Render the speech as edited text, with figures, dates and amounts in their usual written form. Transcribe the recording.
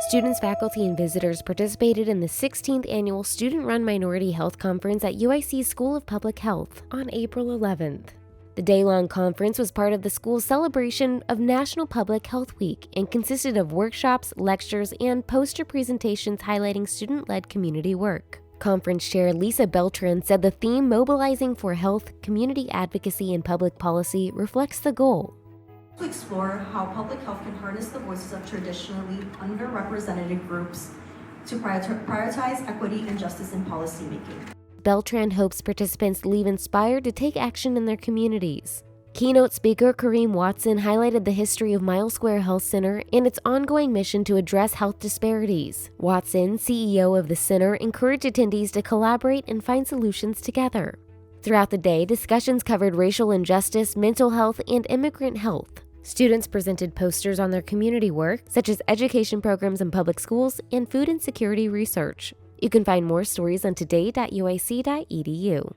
Students, faculty, and visitors participated in the 16th Annual Student-Run Minority Health Conference at UIC's School of Public Health on April 11th. The day-long conference was part of the school's celebration of National Public Health Week and consisted of workshops, lectures, and poster presentations highlighting student-led community work. Conference Chair Lisa Beltran said the theme Mobilizing for Health, Community Advocacy and Public Policy reflects the goal to explore how public health can harness the voices of traditionally underrepresented groups to prioritize equity and justice in policymaking. Beltran hopes participants leave inspired to take action in their communities. Keynote speaker Karriem Watson highlighted the history of Mile Square Health Center and its ongoing mission to address health disparities. Watson, CEO of the center, encouraged attendees to collaborate and find solutions together. Throughout the day, discussions covered racial injustice, mental health, and immigrant health. Students presented posters on their community work, such as education programs in public schools and food insecurity research. You can find more stories on today.uic.edu.